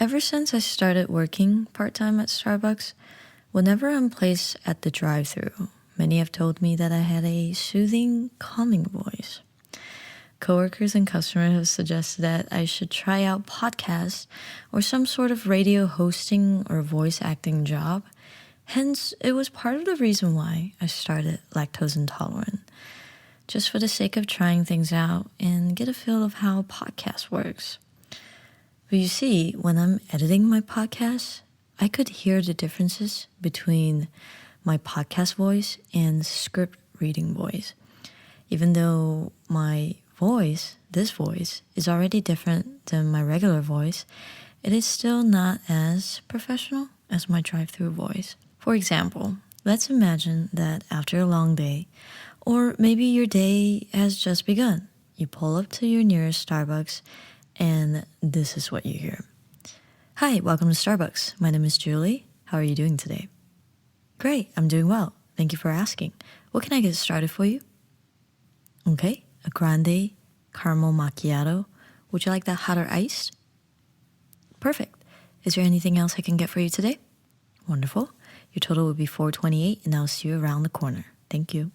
Ever since I started working part-time at Starbucks, whenever I'm placed at the drive-thru, many have told me that I had a soothing, calming voice. Coworkers and customers have suggested that I should try out podcasts or some sort of radio hosting or voice acting job. Hence, it was part of the reason why I started Lactose Intolerant, just for the sake of trying things out and get a feel of how a podcast works. But you see, when I'm editing my podcast, I could hear the differences between my podcast voice and script reading voice. Even though my voice, this voice, is already different than my regular voice, it is still not as professional as my drive-thru voice. For example, let's imagine that after a long day, or maybe your day has just begun, you pull up to your nearest Starbucks and this is what you hear. Hi, welcome to Starbucks. My name is Julie. How are you doing today? Great, I'm doing well. Thank you for asking. What can I get started for you? Okay, a grande caramel macchiato. Would you like that hot or iced? Perfect. Is there anything else I can get for you today? Wonderful. Your total will be $4.28 and I'll see you around the corner. Thank you.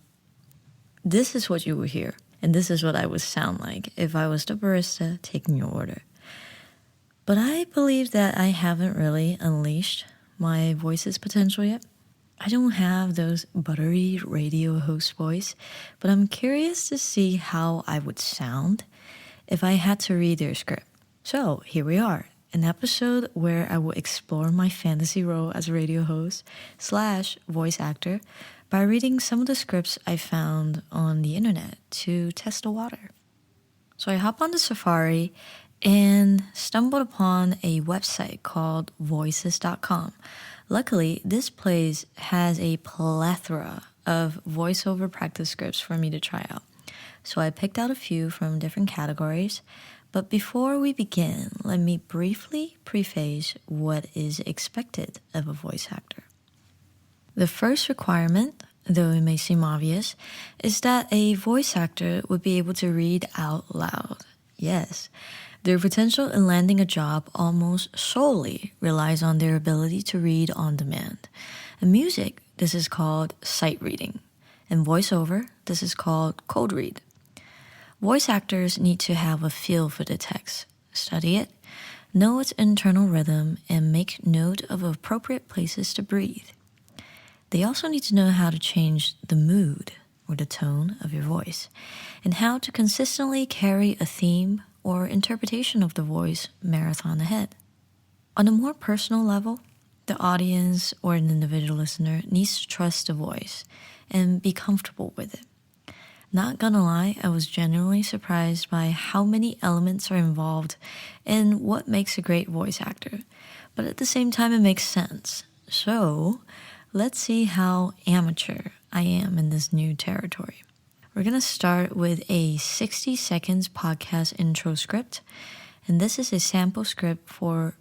This is what you will hear. And this is what I would sound like if I was the barista taking your order. But I believe that I haven't really unleashed my voice's potential yet. I don't have those buttery radio host voice, but I'm curious to see how I would sound if I had to read their script. So here we are, an episode where I will explore my fantasy role as a radio host / voice actor by reading some of the scripts I found on the internet to test the water. So I hop on the Safari and stumbled upon a website called voices.com. Luckily, this place has a plethora of voiceover practice scripts for me to try out. So I picked out a few from different categories. But before we begin, let me briefly preface what is expected of a voice actor. The first requirement, though it may seem obvious, is that a voice actor would be able to read out loud. Yes, their potential in landing a job almost solely relies on their ability to read on demand. In music, this is called sight reading. In voiceover, this is called cold read. Voice actors need to have a feel for the text, study it, know its internal rhythm, and make note of appropriate places to breathe. They also need to know how to change the mood or the tone of your voice and how to consistently carry a theme or interpretation of the voice marathon ahead. On a more personal level, the audience or an individual listener needs to trust the voice and be comfortable with it. Not gonna lie, I was genuinely surprised by how many elements are involved in what makes a great voice actor, but at the same time it makes sense. So, let's see how amateur I am in this new territory. We're gonna start with a 60 seconds podcast intro script, and this is a sample script for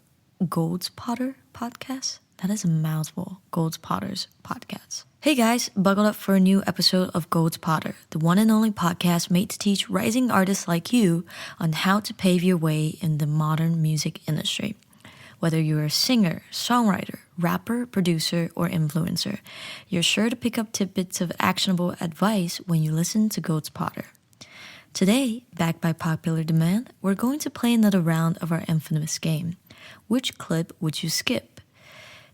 Gold's Potter podcast. That is a mouthful, Gold's Potter's podcast. Hey guys, buckle up for a new episode of Gold's Potter, the one and only podcast made to teach rising artists like you on how to pave your way in the modern music industry. Whether you're a singer, songwriter, rapper, producer, or influencer, you're sure to pick up tidbits of actionable advice when you listen to Gold's Potter. Today, backed by popular demand, we're going to play another round of our infamous game. Which clip would you skip?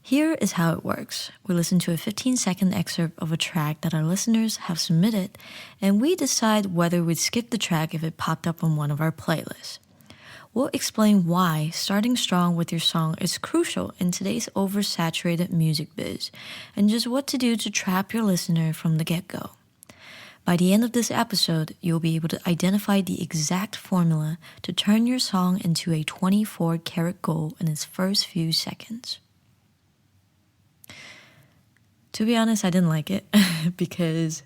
Here is how it works. We listen to a 15-second excerpt of a track that our listeners have submitted, and we decide whether we'd skip the track if it popped up on one of our playlists. We'll explain why starting strong with your song is crucial in today's oversaturated music biz, and just what to do to trap your listener from the get-go. By the end of this episode, you'll be able to identify the exact formula to turn your song into a 24-karat gold in its first few seconds. To be honest, I didn't like it because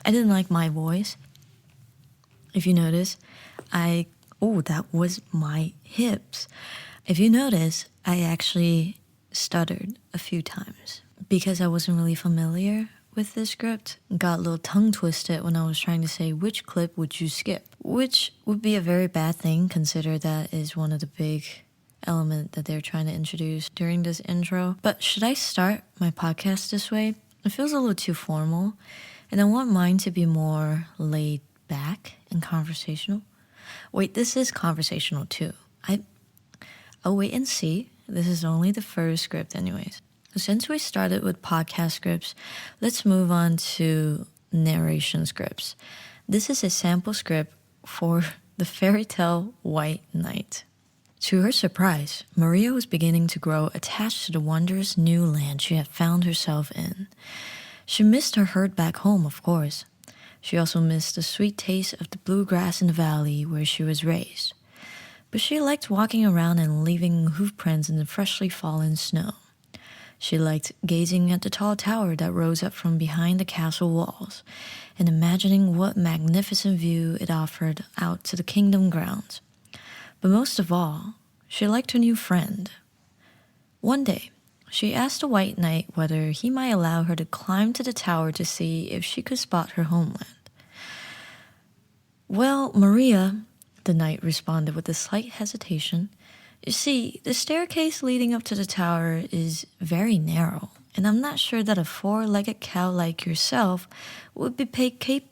I didn't like my voice. If you notice, that was my hips. If you notice, I actually stuttered a few times because I wasn't really familiar with this script. Got a little tongue twisted when I was trying to say which clip would you skip, which would be a very bad thing consider that is one of the big element that they're trying to introduce during this intro. But should I start my podcast this way? It feels a little too formal, and I want mine to be more laid back and conversational. Wait, this is conversational too. I'll wait and see. This is only the first script anyways. Since we started with podcast scripts, let's move on to narration scripts. This is a sample script for the fairy tale White Knight. To her surprise, Maria was beginning to grow attached to the wondrous new land she had found herself in. She missed her herd back home, of course. She also missed the sweet taste of the blue grass in the valley where she was raised. But she liked walking around and leaving hoof prints in the freshly fallen snow. She liked gazing at the tall tower that rose up from behind the castle walls and imagining what magnificent view it offered out to the kingdom grounds. But most of all, she liked her new friend. One day, she asked the White Knight whether he might allow her to climb to the tower to see if she could spot her homeland. "Well, Maria," the knight responded with a slight hesitation, "you see, the staircase leading up to the tower is very narrow, and I'm not sure that a four-legged cow like yourself would be capable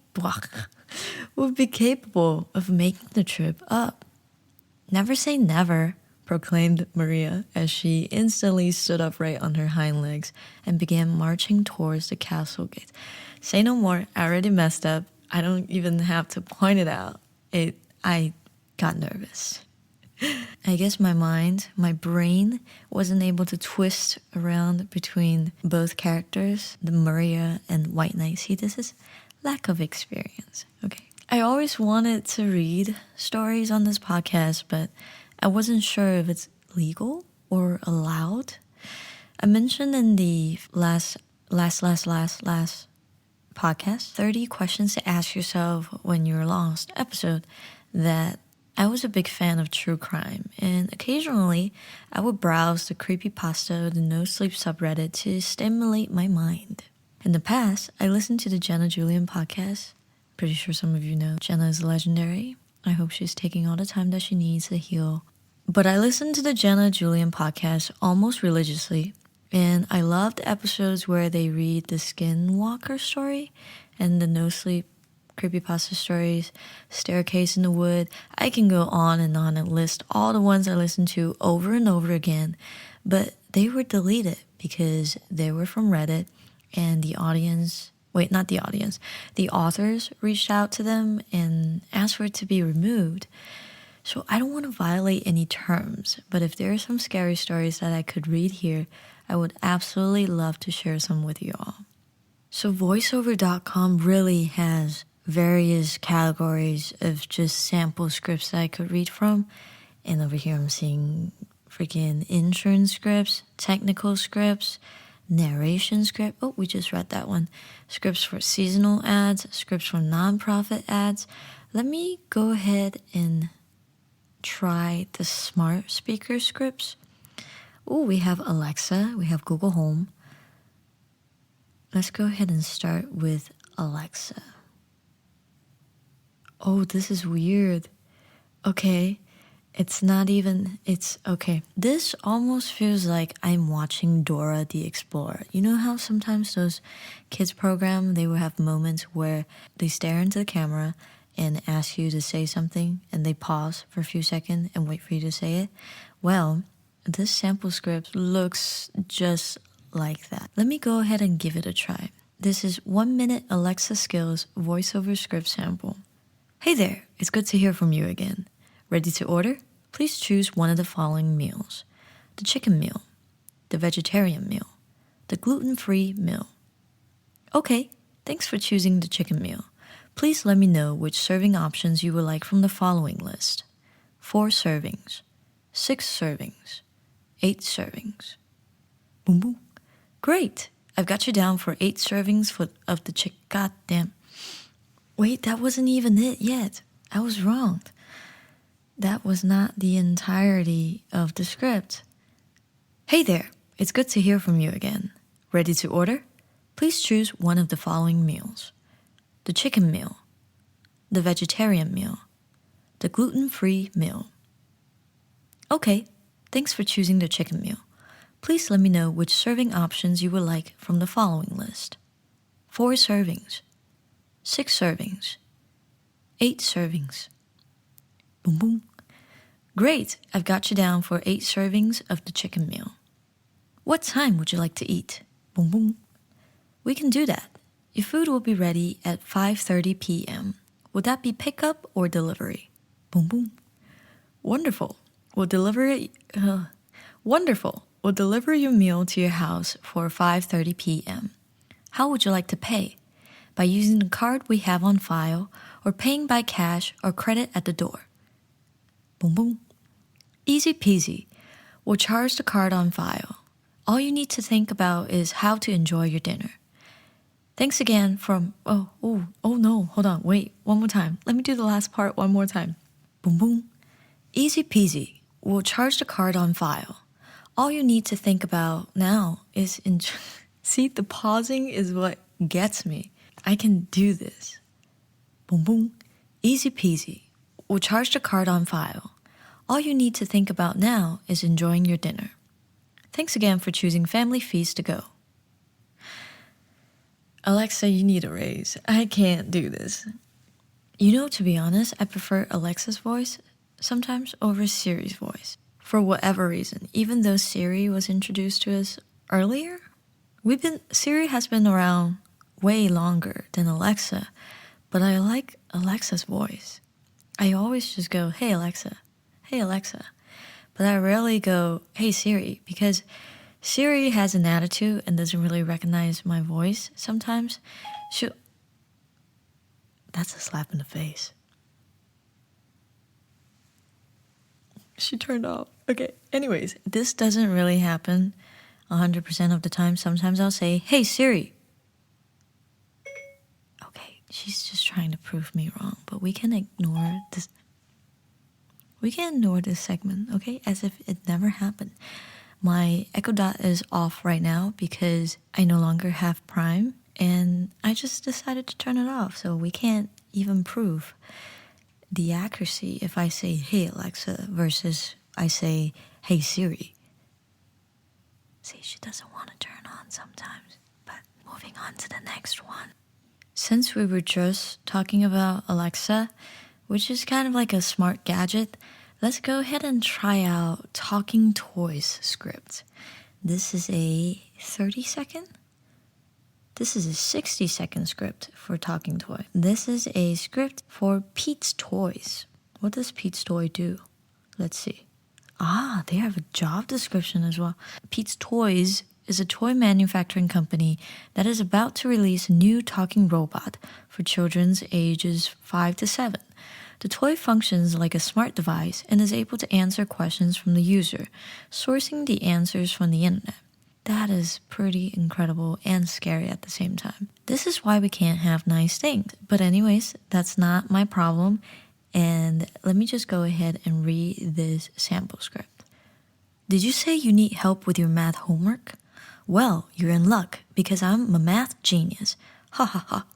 of making the trip up." "Never say never," proclaimed Maria as she instantly stood upright on her hind legs and began marching towards the castle gate. Say no more, I already messed up. I don't even have to point it out. I got nervous. I guess my brain wasn't able to twist around between both characters, the Maria and White Knight. See, this is lack of experience. Okay. I always wanted to read stories on this podcast, but I wasn't sure if it's legal or allowed. I mentioned in the last podcast, 30 questions to ask yourself when you're lost episode, that I was a big fan of true crime, and occasionally I would browse the creepypasta, the no sleep subreddit to stimulate my mind. In the past, I listened to the Jenna Julian podcast. Pretty sure some of you know Jenna is legendary. I hope she's taking all the time that she needs to heal. But I listened to the Jenna Julian podcast almost religiously, and I loved episodes where they read the Skinwalker story and the no sleep creepypasta stories, Staircase in the Wood. I can go on and list all the ones I listened to over and over again, but they were deleted because they were from Reddit, and the authors reached out to them and asked for it to be removed. So I don't want to violate any terms, but if there are some scary stories that I could read here, I would absolutely love to share some with you all. So voiceover.com really has various categories of just sample scripts that I could read from. And over here I'm seeing freaking insurance scripts, technical scripts, narration script. Oh, we just read that one. Scripts for seasonal ads, scripts for nonprofit ads. Let me go ahead and try the smart speaker scripts. Oh, we have Alexa, we have Google Home. Let's go ahead and start with Alexa. Oh, this is weird. Okay, it's okay. This almost feels like I'm watching Dora the Explorer. You know how sometimes those kids program, they will have moments where they stare into the camera and ask you to say something, and they pause for a few seconds and wait for you to say it? Well, this sample script looks just like that. Let me go ahead and give it a try. This is 1 minute Alexa Skills voiceover script sample. "Hey there, it's good to hear from you again. Ready to order? Please choose one of the following meals: the chicken meal, the vegetarian meal, the gluten-free meal." "Okay, thanks for choosing the chicken meal. Please let me know which serving options you would like from the following list: 4 servings, 6 servings, 8 servings. Boom, boom. Great, I've got you down for 8 servings of the chicken. Goddamn. Wait, that wasn't even it yet. I was wrong. That was not the entirety of the script. "Hey there, it's good to hear from you again. Ready to order? Please choose one of the following meals: the chicken meal, the vegetarian meal, the gluten-free meal." "Okay, Thanks for choosing the chicken meal. Please let me know which serving options you would like from the following list. 4 servings, 6 servings, 8 servings. Boom, boom. Great, I've got you down for 8 servings of the chicken meal. What time would you like to eat? Boom, boom. We can do that. Your food will be ready at 5:30 p.m. Would that be pickup or delivery? Boom, boom. Wonderful. We'll deliver your meal to your house for 5:30 p.m. How would you like to pay? By using the card we have on file or paying by cash or credit at the door? Boom, boom. Easy peasy. We'll charge the card on file. All you need to think about is how to enjoy your dinner. Thanks again from... Oh no, hold on, wait, one more time. Let me do the last part one more time. Boom, boom. Easy peasy. We'll charge the card on file. All you need to think about now is... See, the pausing is what gets me. I can do this. Boom, boom. Easy peasy. We'll charge the card on file. All you need to think about now is enjoying your dinner. Thanks again for choosing Family Feast to go. Alexa, you need a raise. I can't do this. You know, to be honest, I prefer Alexa's voice sometimes over Siri's voice. For whatever reason, even though Siri was introduced to us earlier, Siri has been around way longer than Alexa, but I like Alexa's voice. I always just go, hey Alexa, but I rarely go, hey Siri, because Siri has an attitude and doesn't really recognize my voice sometimes. That's a slap in the face. She turned off. Okay, anyways, this doesn't really happen 100% of the time. Sometimes I'll say, hey Siri. Okay, she's just trying to prove me wrong, but we can ignore this. We can ignore this segment, okay? As if it never happened. My Echo Dot is off right now because I no longer have Prime, and I just decided to turn it off, so we can't even prove the accuracy if I say, hey Alexa, versus I say, hey Siri. See, she doesn't want to turn on sometimes, but moving on to the next one. Since we were just talking about Alexa, which is kind of like a smart gadget, let's go ahead and try out Talking Toys script. This is a 30-second? This is a 60-second script for Talking Toy. This is a script for Pete's Toys. What does Pete's Toy do? Let's see. They have a job description as well. Pete's Toys is a toy manufacturing company that is about to release a new talking robot for children's ages 5 to 7. The toy functions like a smart device and is able to answer questions from the user, sourcing the answers from the internet. That is pretty incredible and scary at the same time. This is why we can't have nice things. But anyways, that's not my problem. And let me just go ahead and read this sample script. Did you say you need help with your math homework? Well, you're in luck because I'm a math genius. Ha ha ha.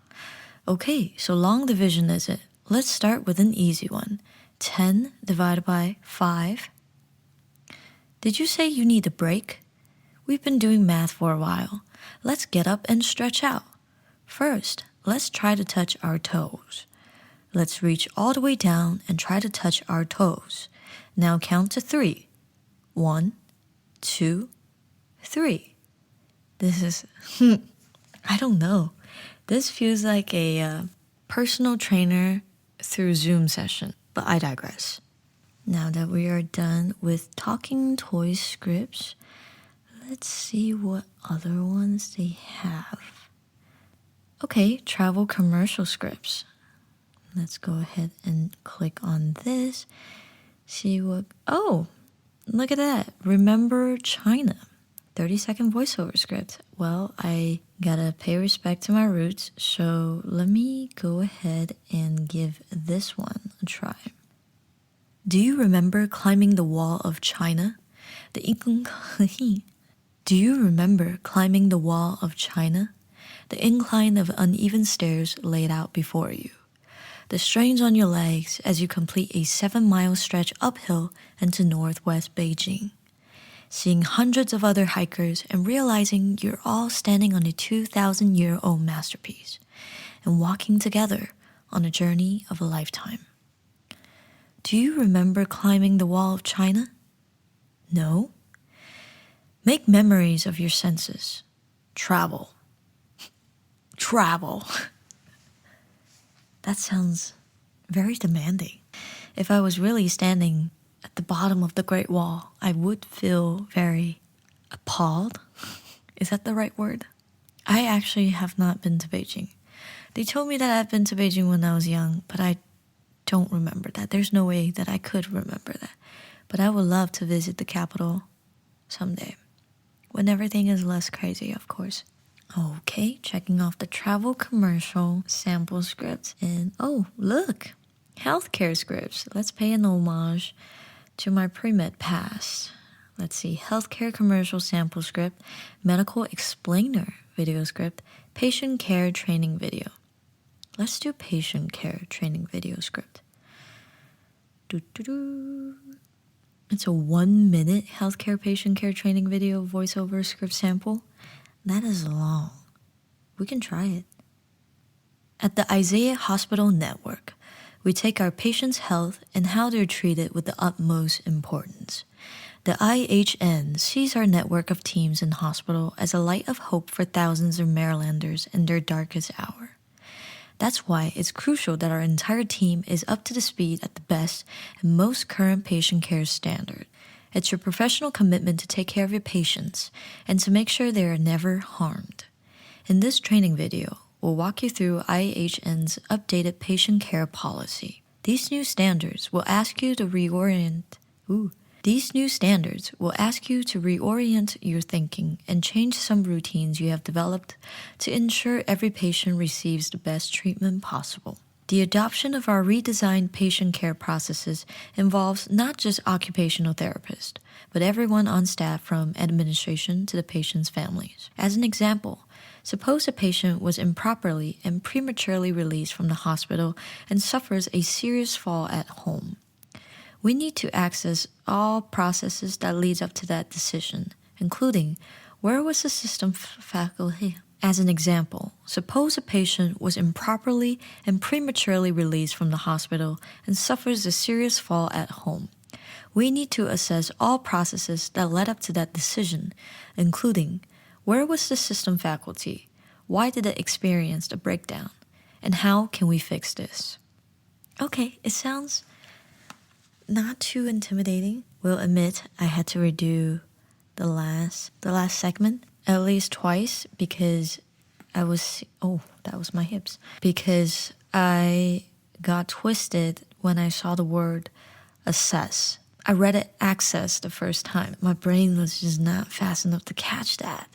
Okay, so long division is it? Let's start with an easy one. 10 divided by 5. Did you say you need a break? We've been doing math for a while. Let's get up and stretch out. First, let's try to touch our toes. Let's reach all the way down and try to touch our toes. Now count to 3. 1, 2, 3. This is, I don't know. This feels like a personal trainer through Zoom session, but I digress. Now that we are done with Talking Toy scripts, let's see what other ones they have. Okay, travel commercial scripts. Let's go ahead and click on this. See what... Oh, look at that. Remember China. 30-second voiceover script. Well, I gotta pay respect to my roots, so let me go ahead and give this one a try. Do you remember climbing the wall of China? Do you remember climbing the wall of China? The incline of uneven stairs laid out before you. The strains on your legs as you complete a 7-mile stretch uphill into northwest Beijing. seeing hundreds of other hikers and realizing you're all standing on a 2,000-year-old masterpiece and walking together on a journey of a lifetime. Do you remember climbing the Wall of China? No? Make memories of your senses. Travel. Travel. That sounds very demanding. If I was really standing at the bottom of the Great Wall, I would feel very appalled. Is that the right word? I actually have not been to Beijing. They told me that I've been to Beijing when I was young, but I don't remember that. There's no way that I could remember that. But I would love to visit the capital someday, when everything is less crazy, of course. Okay, checking off the travel commercial sample script. And oh, look, healthcare scripts. Let's pay an homage to my pre-med past. Let's see, healthcare commercial sample script, medical explainer video script, patient care training video. Let's do patient care training video script. It's a 1-minute healthcare patient care training video voiceover script sample. That is long. We can try it. At the Isaiah Hospital Network, we take our patients' health and how they're treated with the utmost importance. The IHN sees our network of teams in hospital as a light of hope for thousands of Marylanders in their darkest hour. That's why it's crucial that our entire team is up to the speed at the best and most current patient care standard. It's your professional commitment to take care of your patients and to make sure they are never harmed. In this training video, we'll walk you through IHN's updated patient care policy. These new standards will ask you to reorient your thinking and change some routines you have developed to ensure every patient receives the best treatment possible. The adoption of our redesigned patient care processes involves not just occupational therapists, but everyone on staff from administration to the patient's families. As an example, suppose a patient was improperly and prematurely released from the hospital and suffers a serious fall at home. We need to access all processes that leads up to that decision, including where was the system faculty. As an example, suppose a patient was improperly and prematurely released from the hospital and suffers a serious fall at home. We need to assess all processes that led up to that decision, including where was the system faculty, why did it experience the breakdown, and how can we fix this? Okay, it sounds not too intimidating. We'll admit I had to redo the last segment at least twice because that was my hips. Because I got twisted when I saw the word assess. I read it access the first time. My brain was just not fast enough to catch that.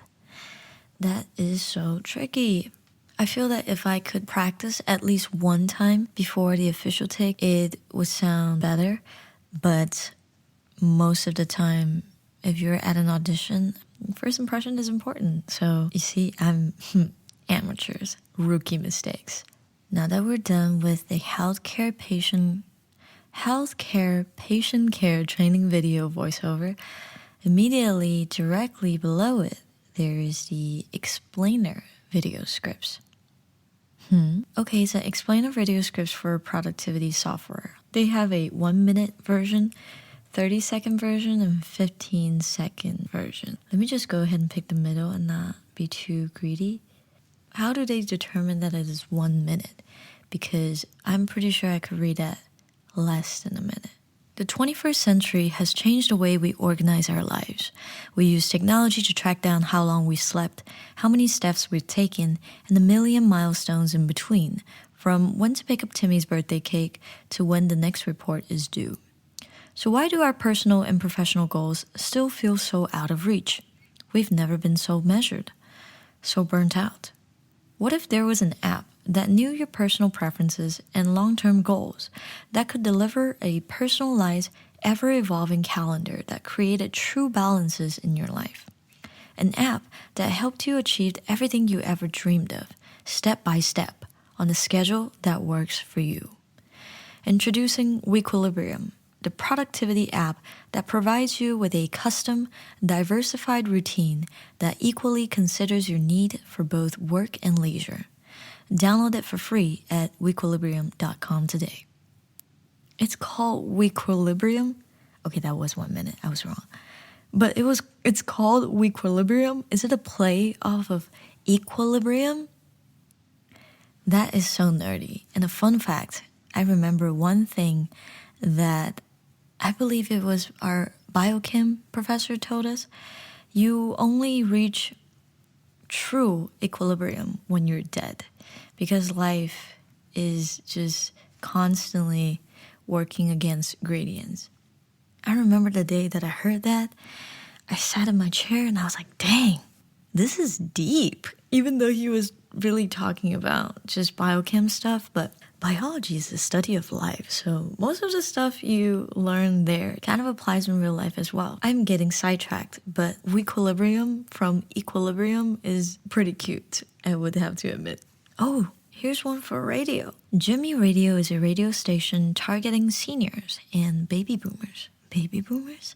That is so tricky. I feel that if I could practice at least one time before the official take, it would sound better. But most of the time, if you're at an audition, first impression is important. So you see, I'm amateurs, rookie mistakes. Now that we're done with the healthcare patient care training video voiceover, immediately directly below it, there is the explainer video scripts. Okay, so explainer video scripts for productivity software. They have a 1-minute version, 30-second version, and 15-second version. Let me just go ahead and pick the middle and not be too greedy. How do they determine that it is 1 minute? Because I'm pretty sure I could read that less than a minute. The 21st century has changed the way we organize our lives. We use technology to track down how long we slept, how many steps we've taken, and the million milestones in between, from when to pick up Timmy's birthday cake to when the next report is due. So why do our personal and professional goals still feel so out of reach? We've never been so measured, so burnt out. What if there was an app that knew your personal preferences and long-term goals, that could deliver a personalized, ever-evolving calendar that created true balances in your life? An app that helped you achieve everything you ever dreamed of, step by step, on a schedule that works for you. Introducing Weequilibrium, the productivity app that provides you with a custom, diversified routine that equally considers your need for both work and leisure. Download it for free at weequilibrium.com today. It's called Weequilibrium. Okay, that was 1 minute. I was wrong. But it's called Weequilibrium. Is it a play off of equilibrium? That is so nerdy. And a fun fact, I remember one thing that I believe it was our biochem professor told us. You only reach true equilibrium when you're dead, because life is just constantly working against gradients. I remember the day that I heard that, I sat in my chair and I was like, dang, this is deep. Even though he was really talking about just biochem stuff, but biology is the study of life. So most of the stuff you learn there kind of applies in real life as well. I'm getting sidetracked, but Weequilibrium from equilibrium is pretty cute, I would have to admit. Oh, here's one for radio. Jimmy Radio is a radio station targeting seniors and baby boomers. Baby boomers?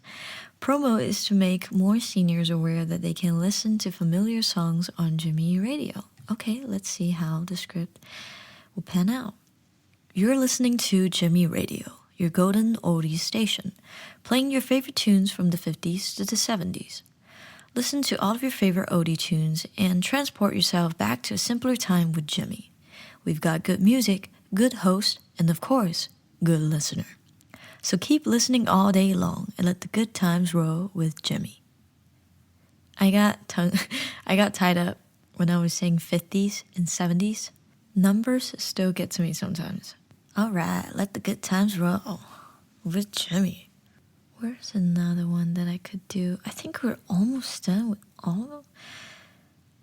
Promo is to make more seniors aware that they can listen to familiar songs on Jimmy Radio. Okay, let's see how the script will pan out. You're listening to Jimmy Radio, your golden oldies station, playing your favorite tunes from the 50s to the 70s. Listen to all of your favorite oldie tunes and transport yourself back to a simpler time with Jimmy. We've got good music, good host, and of course, good listener. So keep listening all day long and let the good times roll with Jimmy. I got tied up when I was saying 50s and 70s. Numbers still get to me sometimes. All right, let the good times roll with Jimmy. Where's another one that I could do? I think we're almost done with all of them.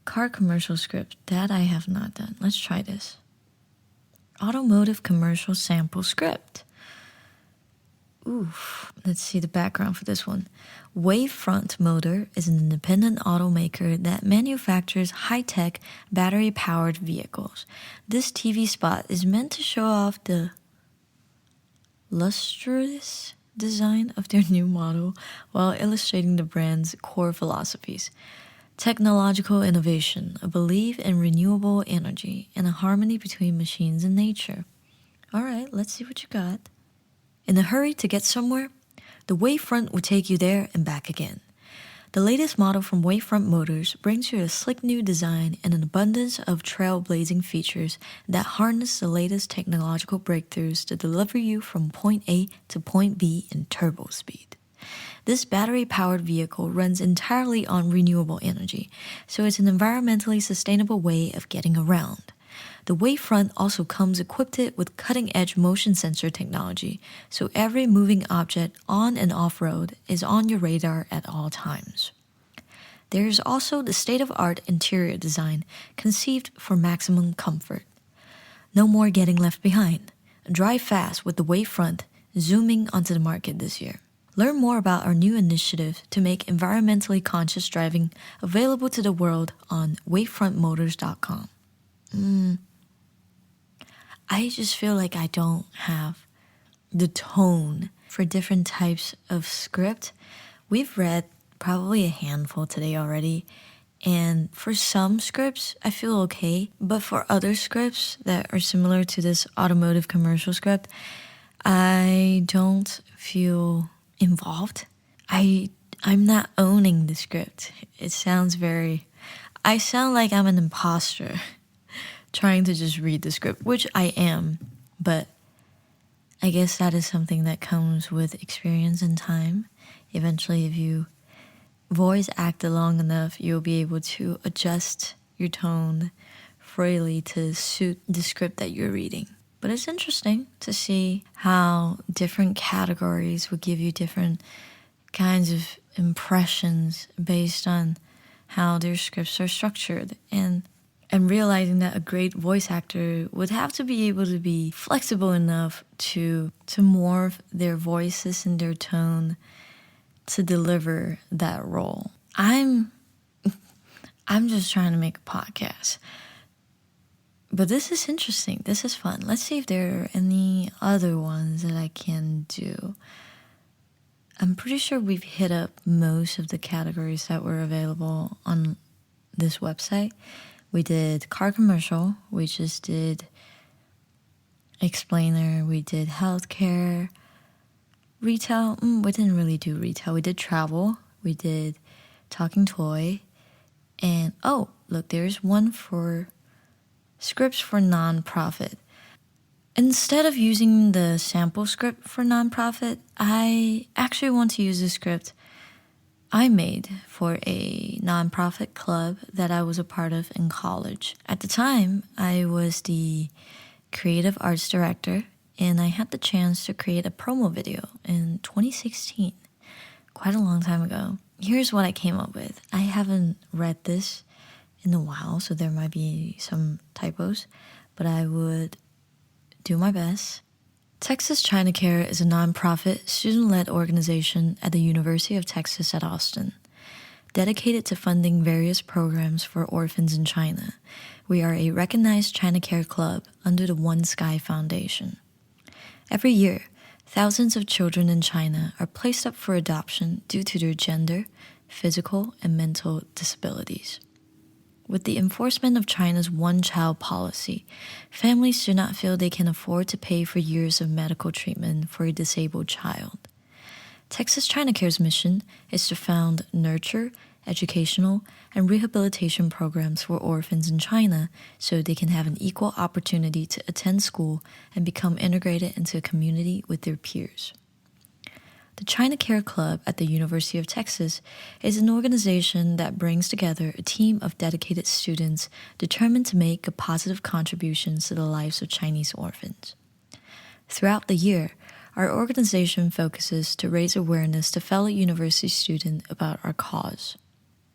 Car commercial script, that I have not done. Let's try this. Automotive commercial sample script. Oof, let's see the background for this one. Wavefront Motor is an independent automaker that manufactures high-tech, battery-powered vehicles. This TV spot is meant to show off the lustrous design of their new model while illustrating the brand's core philosophies. Technological innovation, a belief in renewable energy, and a harmony between machines and nature. All right, let's see what you got. In a hurry to get somewhere, the Wavefront will take you there and back again. The latest model from Wavefront Motors brings you a slick new design and an abundance of trailblazing features that harness the latest technological breakthroughs to deliver you from point A to point B in turbo speed. This battery-powered vehicle runs entirely on renewable energy, so it's an environmentally sustainable way of getting around. The Wavefront also comes equipped with cutting-edge motion sensor technology, so every moving object on and off-road is on your radar at all times. There is also the state-of-the-art interior design conceived for maximum comfort. No more getting left behind. Drive fast with the Wavefront, zooming onto the market this year. Learn more about our new initiative to make environmentally conscious driving available to the world on wavefrontmotors.com. I just feel like I don't have the tone for different types of script. We've read probably a handful today already, and for some scripts I feel okay, but for other scripts that are similar to this automotive commercial script, I don't feel involved. I'm not owning the script. It sounds I sound like I'm an imposter trying to just read the script, which I am, but I guess that is something that comes with experience and time. Eventually, if you voice act long enough, you'll be able to adjust your tone freely to suit the script that you're reading. But it's interesting to see how different categories will give you different kinds of impressions based on how their scripts are structured, and realizing that a great voice actor would have to be able to be flexible enough to morph their voices and their tone to deliver that role. I'm just trying to make a podcast. But this is interesting. This is fun. Let's see if there are any other ones that I can do. I'm pretty sure we've hit up most of the categories that were available on this website. We did car commercial, we just did explainer, we did healthcare, retail. We didn't really do retail. We did travel, we did talking toy, and oh, look, there's one for scripts for nonprofit. Instead of using the sample script for nonprofit, I actually want to use the script I made for a nonprofit club that I was a part of in college. At the time, I was the creative arts director, and I had the chance to create a promo video in 2016, quite a long time ago. Here's what I came up with. I haven't read this in a while, so there might be some typos, but I would do my best. Texas China Care is a nonprofit, student-led organization at the University of Texas at Austin, dedicated to funding various programs for orphans in China. We are a recognized China Care club under the One Sky Foundation. Every year, thousands of children in China are placed up for adoption due to their gender, physical, and mental disabilities. With the enforcement of China's one-child policy, families do not feel they can afford to pay for years of medical treatment for a disabled child. Texas China Care's mission is to found nurture, educational, and rehabilitation programs for orphans in China so they can have an equal opportunity to attend school and become integrated into a community with their peers. The China Care Club at the University of Texas is an organization that brings together a team of dedicated students determined to make a positive contributions to the lives of Chinese orphans. Throughout the year, our organization focuses to raise awareness to fellow university students about our cause.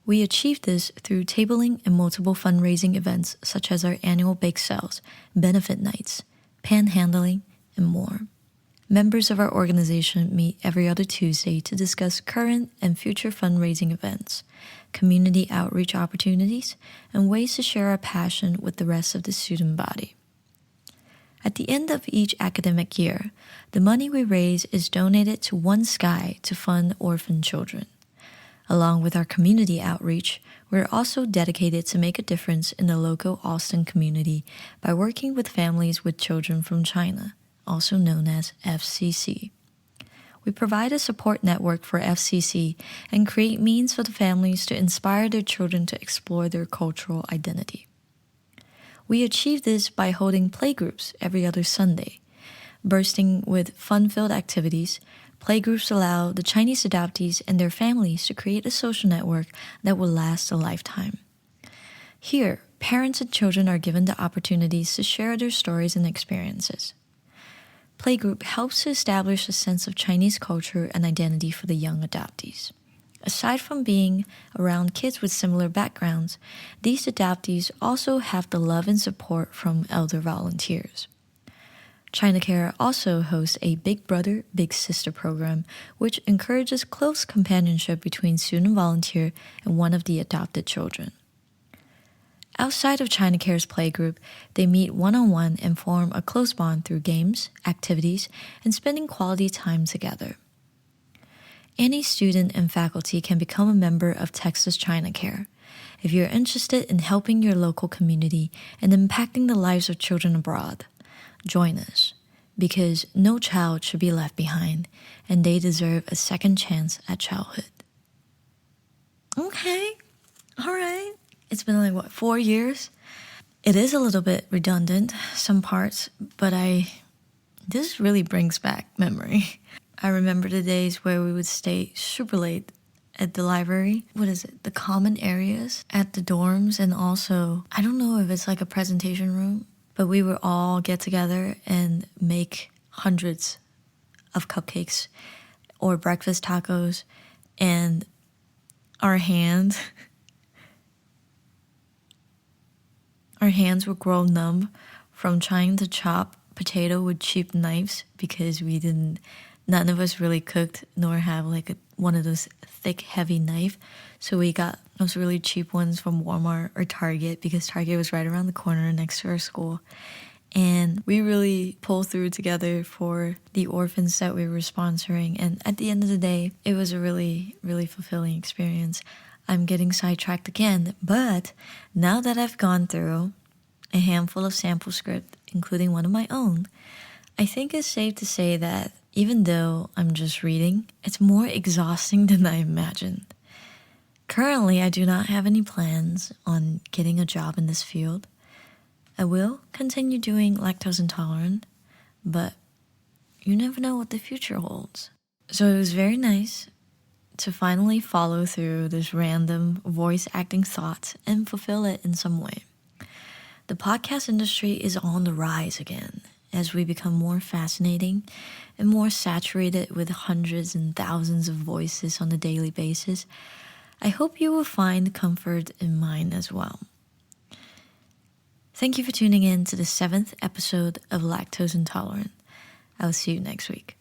We achieve this through tabling and multiple fundraising events such as our annual bake sales, benefit nights, panhandling, and more. Members of our organization meet every other Tuesday to discuss current and future fundraising events, community outreach opportunities, and ways to share our passion with the rest of the student body. At the end of each academic year, the money we raise is donated to One Sky to fund orphan children. Along with our community outreach, we're also dedicated to make a difference in the local Austin community by working with families with children from China, also known as FCC. We provide a support network for FCC and create means for the families to inspire their children to explore their cultural identity. We achieve this by holding playgroups every other Sunday. Bursting with fun-filled activities, playgroups allow the Chinese adoptees and their families to create a social network that will last a lifetime. Here, parents and children are given the opportunities to share their stories and experiences. Playgroup helps to establish a sense of Chinese culture and identity for the young adoptees. Aside from being around kids with similar backgrounds, these adoptees also have the love and support from elder volunteers. China Care also hosts a Big Brother, Big Sister program, which encourages close companionship between student volunteer and one of the adopted children. Outside of China Care's playgroup, they meet one-on-one and form a close bond through games, activities, and spending quality time together. Any student and faculty can become a member of Texas China Care. If you're interested in helping your local community and impacting the lives of children abroad, join us, because no child should be left behind, and they deserve a second chance at childhood. Okay, all right. It's been 4 years? It is a little bit redundant, some parts, but this really brings back memory. I remember the days where we would stay super late at the library. The common areas at the dorms, and also, I don't know if it's like a presentation room, but we would all get together and make hundreds of cupcakes or breakfast tacos, and our hands would grow numb from trying to chop potato with cheap knives because none of us really cooked nor have one of those thick, heavy knife. So we got those really cheap ones from Walmart or Target because Target was right around the corner next to our school. And we really pulled through together for the orphans that we were sponsoring. And at the end of the day, it was a really, really fulfilling experience. I'm getting sidetracked again, but now that I've gone through a handful of sample script, including one of my own, I think it's safe to say that even though I'm just reading, it's more exhausting than I imagined. Currently, I do not have any plans on getting a job in this field. I will continue doing lactose intolerant, but you never know what the future holds. So it was very nice to finally follow through this random voice acting thought and fulfill it in some way. The podcast industry is on the rise again as we become more fascinating and more saturated with hundreds and thousands of voices on a daily basis. I hope you will find comfort in mine as well. Thank you for tuning in to the 7th episode of Lactose Intolerant. I will see you next week.